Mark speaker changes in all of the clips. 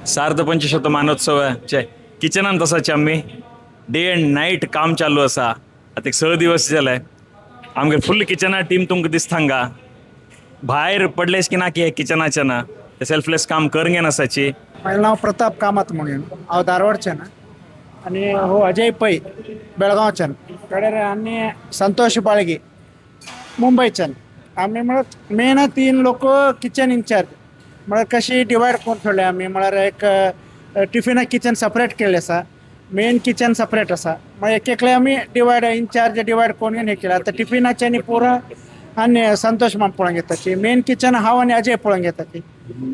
Speaker 1: सार्ध पंचशत मानोत्सवाचे किचनान तसाचे आम्ही day and night काम चालू असा आता एक 6 दिवस जालाय आमगे फुल किचना टीम तुमकां दिसतांगा भायर पडलेस की ना की हे किचनाच्या ना ते सेल्फलेस काम करूंक नसाची.
Speaker 2: माझं नाव प्रताप कामत म्हणून हांव धारवाडच्यान आणि हो अजय पै बेळगांवच्यान कडेर आनी संतोष बाळगी मुंबईच्यान. आमी म्हळ्यार मेन 3 लोक किचन इंचार्ज म्हळ्यार कशी डिवायड करून ठेवले आमी म्हळ्यार एक टिफिना किचन सेपरेट केल्लें आसा मेन किचन सेपरेट आसा म्हळ्यार एकले आमी डिवायड इंचार्ज डिवायड करून हे केला आतां टिफिनाचे आनी पुरो आनी संतोष माम पळोवंक येताची मेन किचन हांव आनी अजय पळोवंक येताची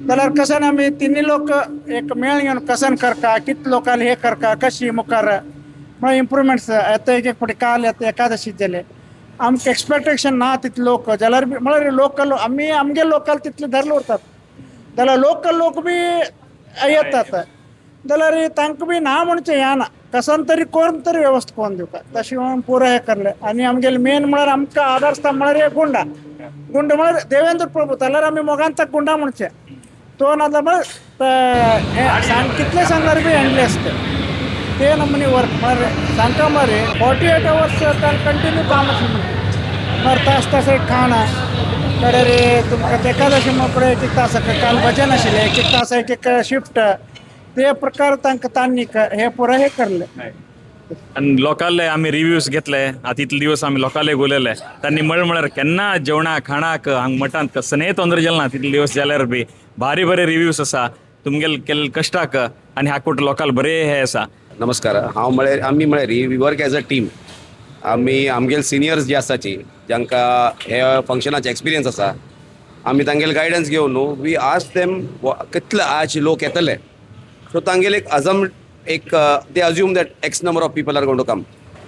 Speaker 2: जाल्यार कसन आमी तिनी लोक एक मेळ घेवन कसन करता कित लोकांक हे करता कशी मुखार म्हळ्यार इम्प्रुवमेंट्स येता एक फावटी काल येता एकादशी जाले आमकां एक्सपेक्टेशन ना तितले लोक जाल्यार बी म्हळ्यार लोकल आमी आमगे लोकल तितले धरले उरतात जाल्यार लोकल लोक बी येतात जाल्यार तांकां बी ना म्हणचें येना कसन तरी करून तरी वेवस्था करून दिवका तशें म्हणून पुरो हे करलें आनी आमगेलें मेन म्हळ्यार आमकां आदारस्तंभ म्हळ्यार हे गुंडा म्हळ्यार देवेंद्र प्रभू जाल्यार आमी मोगांत गुंडा म्हणचें तो नाजाल्यार म्हळ्यार कितले सांगल्यार बी हँडले आसता ते नमुने वर्क म्हळ्यार सांगता म्हळ्यार 48 hours कंटिन्यू काम म्हळ्यार तास तास एक खाणा कडेर तुमकां एकादशी मोकळे एक एक तास काल भजन आशिल्लें एक एक तास एक एक शिफ्ट ते प्रकार तांकां तांणी हे पुरो हे करले.
Speaker 1: आणि लोकांले आम्ही रिव्ह्यूज घेतले आता इतले दिवस आम्ही लोकांले उलयले त्यांनी म्हळ्यार केन्ना जेवणा खाणाक हांग मठांत कसनय तोंदरे जालें ना तितले दिवस जाल्यार बी भारी बरे रिव्ह्यूज आसा तुमगेले केल्ले कश्टाक आनी हाकूट लोकांक बरे हे आसा.
Speaker 3: नमस्कार हांव म्हळ्यार आमी म्हळ्यार we work as a team आमी आमगेले सिनियर्स जे आसाची जांकां हे फंक्शनाचे एक्सपिरियन्स आसा आमी तांगेले गायडन्स घेवन न्हू वी आस्क देम कितले आज लोक येतले सो तांगेले एक they assume that X number of people are going to come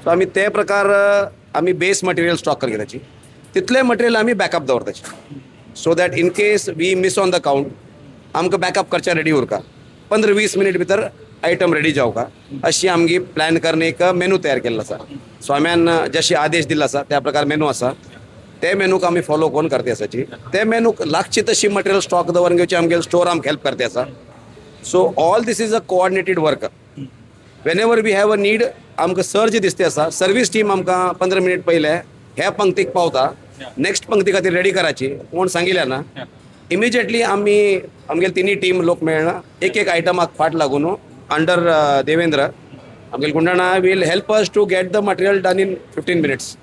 Speaker 3: so आमी ते प्रकार आमी बेस मटेरियल स्टॉक करता घेताची तितले मटेरियल आमी बॅकअप दवरताची so that in case we miss on the count आमकां बॅकअप करचे रेडी उरका 15-20 मिनट भितर आयटम रेडी जावका अशी आमगी प्लॅन करून एक मेनू तयार केल्लो आसा स्वाम्यान जशी आदेश दिल्लो आसा त्या प्रकार मेनू आसा ते मेनूक आमी फॉलो करून करते आसाची ते मेनूक लागची तशी मटेरियल स्टॉक दवरून घेवची आमगेले स्टोर आमकां हेल्प करते आसा so all this is a coordinated work whenever we have a need आमकां सर्ज दिसते आसा सर्वीस टीम आमकां 15 मिनट पयले ह्या पंक्तीक पावता नेक्स्ट पंक्ती खातीर रेडी कराची कोण सांगिल्लें ना इमिजिएटली आमी आमगेले तिनी टीम लोक मेळना एक एक आयटमाक फाट लागून अंडर देवेंद्र आमगेले गुंडाणा will help us to get the material done in 15 minutes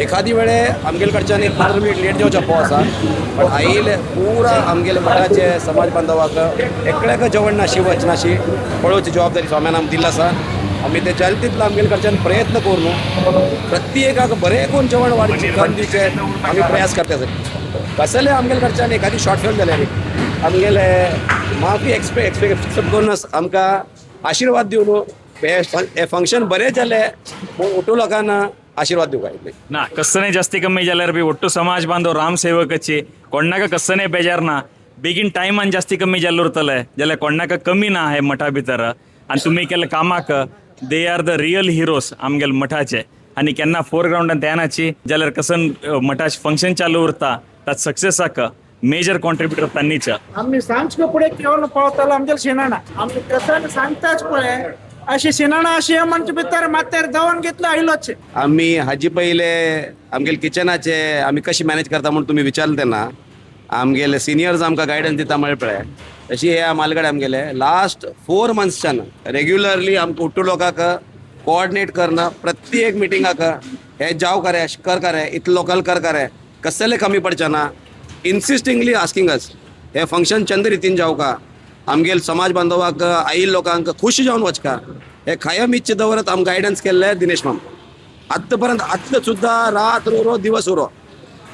Speaker 3: एखादी वेळे आमगेले कडच्यान एक 15 मिनट लेट जावचो पो आसा पण आयिल्ले पुरा आमगेले मठाचे समाज बांधवाक एकड्याक जेवण नाशी वचनाशी पळोवची जबाबदारी स्वाम्यान आमकां दिल्लो आसा आमी ते जाले तितलो आमगेले कडच्यान प्रयत्न करून प्रत्येकाक बरें करून जेवण वाडची करून दिवचे आमी प्रयास करता आसा कसले आमगेले कडच्यान एखादी शॉर्ट फिल्म जाल्यार आमगेले माफी एक्सपेक्ट करून आमकां आशिर्वाद दिवन हे फंक्शन बरें जालें पूण ओटू लोकांना आशीर्वाद दिवपाक
Speaker 1: ना कसने जास्ती कमी जाल्यार बी ಒಟ್ಟು समाज बांधव राम सेवकाची कोणाक कसने बेजार ना बेगीन टायमान जास्ती कमी जाल्लो उरतले जाल्यार कोणाक कमी ना हे मठा भितर आनी तुमी केले कामाक they are the real heroes आमगेले मठाचे आनी केन्ना फोरग्रावंडान येनाची जाल्यार कसन मठाचे फंक्शन चालू उरता तात सक्सेसाक मेजर कॉन्ट्रिब्युटर तांनीच.
Speaker 2: आमी सांजचे फुडें केवळ पावतालो आमगेले शिणाणा आमी कसन सांगताच पळय अशी शिणाणा अशी म्हणजे भितर मातेर जावन घेतलं आयलोच
Speaker 3: आमी हाजी पयले आमगेले किचनाचे आमी कशी मॅनेज करता म्हणून तुमी विचारले तेन्ना आमगेले सिनियर्स आमकां गायडन्स दिता म्हळ्यार पळय तशी हे मालगडे आमगेले लास्ट 4 मंथ्सच्यान रेग्युलरली आमकां उट्टू लोकांक कोऑर्डिनेट करना प्रत्येक मिटिंगाक हे जाव करे कर रे इतले लोकल कर रे कसले कमी पडचे ना इन्सिस्टिंगली आस्किंग अस हे फंक्शन चंद रितीन जावका आमगेले समाज बांधवाक आयिल्ले लोकांक खुश जावन वचका हे कायम इच्छा दवरत आम गायडन्स केल्ले दिनेश माम आत्ता पर्यंत आतले सुद्धा रात उरो दिवस उरो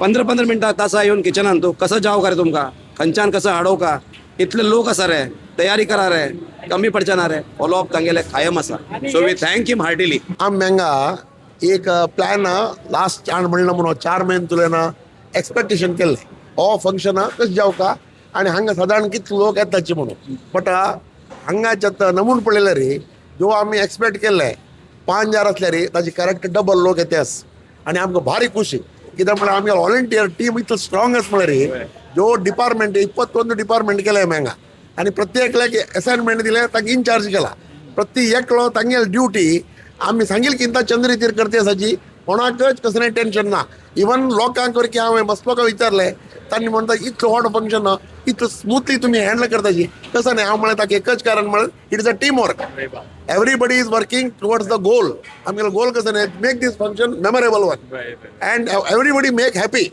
Speaker 3: 15 मिनटां तासा येवन किचनान तूं कसो जाव का रे तुमकां खंयच्यान कसो हाडोवका इतले लोक आसा रे तयारी करा रे कमी पडचे ना रे फॉलोअप तांगेले कायम आसा so we thank him heartily.
Speaker 4: आम मेंगा एक प्लॅन लास्ट चांड म्हणलं म्हणून 4 महिने तुलें एक्सपेक्टेशन केल्लें हो फंक्शन कशें जावका आनी हांगा सादारण कितले लोक येताचे म्हणून बट हांगाच्या नमून पळयले रे जो आमी एक्सपेक्ट केल्ले 5000 आसले रे ताचे करेक्ट डबल लोक येतास आनी आमकां भारी खुशी कित्याक म्हळ्यार आमगे व्हॉलंटियर टीम इतलो स्ट्रॉंग आसा म्हळ्यार रे जो डिपार्टमेंट 21 डिपार्टमेंट केले हांगा आणि प्रत्येकाला असाइनमेंट दिले ताका इनचार्ज केला प्रत्येक तांगेल ड्युटी आम्ही सांगेल की इंता चंद्री तीर करते असाची कोणाकच कसं टेन्शन ना इवन लोकांक की हांवें मस्त लोकांक विचारलें तांणी म्हणटा इतलो व्हड फंक्शन इतलो स्मुथली तुमी हँडल करताची कसं नाही हांव म्हळें ताका एकच कारण म्हळें it is a team work everybody is working towards the goal आमगेलो गोल कसं नाही make this function memorable one and everybody make happy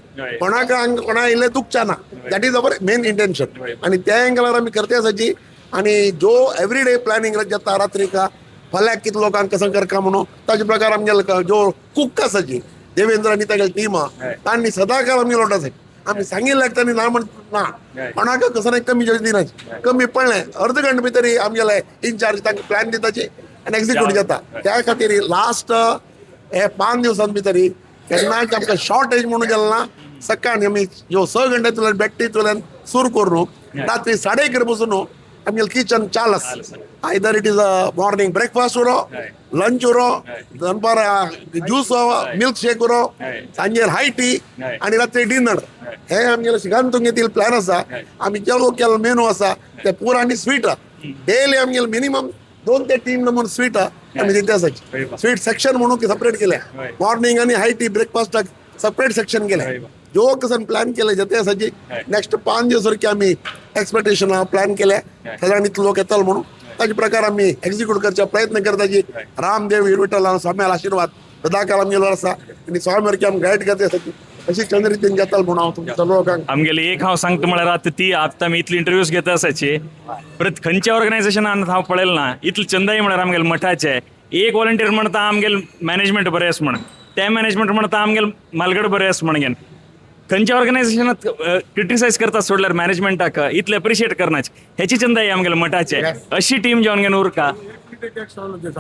Speaker 4: कोणा इल्लें दुखच्या ना that is our main intention आणि त्या एंगलार आमी करते आसाची आणि जो एवरीडे प्लॅनिंग जाता रात्री का फाल्यां कितलो लोकांक कसं करता म्हणून ताजे प्रकार आमगेलो जो कुक आसाची देवेंद्र आनी तागेली टीम तांणी सदांकाळ आमी लोटाचे आमी सांगिल्लें तांणी ना म्हण ना कोणाक कसं नाही कमी दिनाची कमी पडलें अर्द घंटे भितर आमगेले इनचार्ज तांकां प्लॅन दिताचे आनी एक्झिक्यूट जाता त्या खातीर लास्ट हे 5 दिवसां भितर केन्नाच आमकां शॉर्टेज म्हणून गेलो ना सकाळी आमी ह्यो 6 घंट्यातल्यान बॅट्रींतल्यान सुरू करून रात्री 11:30 पसून आमगेलें किचन चालस either it is a morning breakfast उरो लंच उरो दनपार ज्यूस मिल्क शेक उरो सांजेर हाय टी आणि रात्री डिनर हे आमगेले शिगांतुंगेतील प्लॅन आसा आमी केलो मेनू आसा ते पूर आनी स्वीट डेली आमगेले मिनिमम 2 ते 3 नंबर स्वीट आमी दिता आसाची स्वीट सेक्शन म्हणून सेपरेट केल्या मॉर्निंग आणि हाय टी ब्रेकफास्टाक सेपरेट सेक्शन केले जो कसं प्लॅन केले जाते आसाची नेक्स्ट 5 दिवस की आमी एक्सपेक्टेशन प्लॅन केले साधारण इतलो लोक येतलो म्हणून ताजे प्रकार आमी एक्झिक्यूट करचे प्रयत्न करताची रामदेव विठ्ठल स्वाम्याल आशीर्वाद सदाकाळ आमगेलो आसा आनी स्वामीवर की आमी गायड करते आसाची अशी चंद्रितीन जाताल म्हणून हांव तुमच्या लोकांक
Speaker 1: आमगेले एक हांव सांगता म्हळ्यार आतां ती आतां आमी इतली इंटरव्यूज घेता आसाची परत खंयच्या ऑर्गनायझेशनान हांव पळयलें ना इतले चंदाई म्हळ्यार आमगेले मठाचे एक वॉलंटियर म्हणटा आमगेले मॅनेजमेंट बरें आसा म्हण ते मॅनेजमेंट म्हणटा आमगेले मालगड बरें आसा म्हणून खंयच्या ऑर्गनायझेशनात क्रिटिसायज करता सोडल्यार मॅनेजमेंटाक इतले अप्रिशिएट करनाचे हेची चंदाई आमगेले मठाचे अशी टीम जेवन घेवन उरका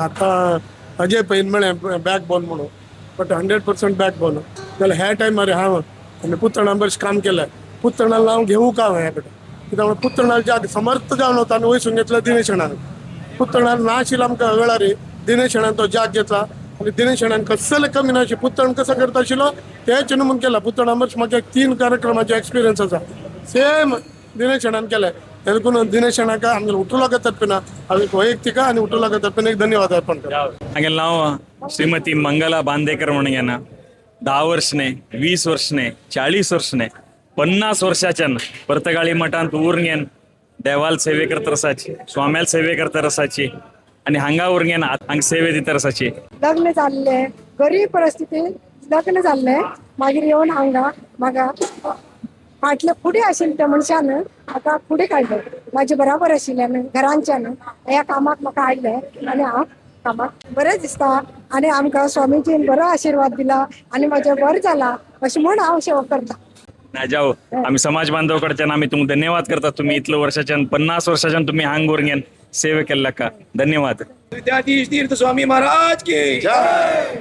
Speaker 5: आता अजय पैन म्हळें बॅक बोन म्हणून बट 100% बॅक बोन जाल्यार ह्या टायमार हांव पुतळा बरें काम केलें पुतळाला हांव घेवूं का हे कित्याक पुतळा ज्या समर्थ जावन वता आनी वयसून घेतला दिनेश शेणान पुतळा ना आशिल्लो आमकां वेळार दिनेश शेणान तो जाग घेतला आणि दिनेश शेणान कसले कमी ना पुतळ कसं करता आशिल्लो तेच नमून केला पुतळा बरें म्हाका 3 कार्यक्रमाचो एक्सपिरियन्स आसा सेम दिनेश शेणान केले तें देखून दिनेश शेणाक आमगे उठुलाका तर्फेन हांवें वैयक्तीक आनी उठुलाका तर्फेन एक धन्यवाद अर्पण करता
Speaker 1: हांगेलें नांव श्रीमती मंगला बांदेकर म्हणून घेना 10 वर्ष न्ही 20 वर्ष न्ही 40 वर्ष न्ही 50 वर्षाच्यान पर्तगाळी मठांत उरून देवाल सेवे करता आसाची स्वाम्याल सेवे करता आसाची आणि हांगा उरून हांगा सेवे दिता आसाची
Speaker 6: लग्न जाल्लें गरीब परिस्थितींत लग्न जाल्लें मागीर येवन हांगा म्हाका फाटले फुडें आशिल्ले त्या मनशान म्हाका फुडें काडलें म्हाजे बराबर आशिल्ल्यान घरांच्यान ह्या कामाक म्हाका हाडलें आनी हांव कामाक बरें दिसता आनी आमकां स्वामीजीन बरो आशिर्वाद दिला आनी म्हाजें बरें जाला अशें म्हूण हांव सेवा करतां
Speaker 1: ना जाओ आम्ही समाज बांधव कडच्यान आम्ही तुमकां धन्यवाद करता तुम्ही इतलो वर्षाच्यान 50 वर्षाच्यान तुम्ही हांग उरून सेवे केल्ल्या का धन्यवाद
Speaker 7: विद्याधीश तीर्थ स्वामी महाराज की जय।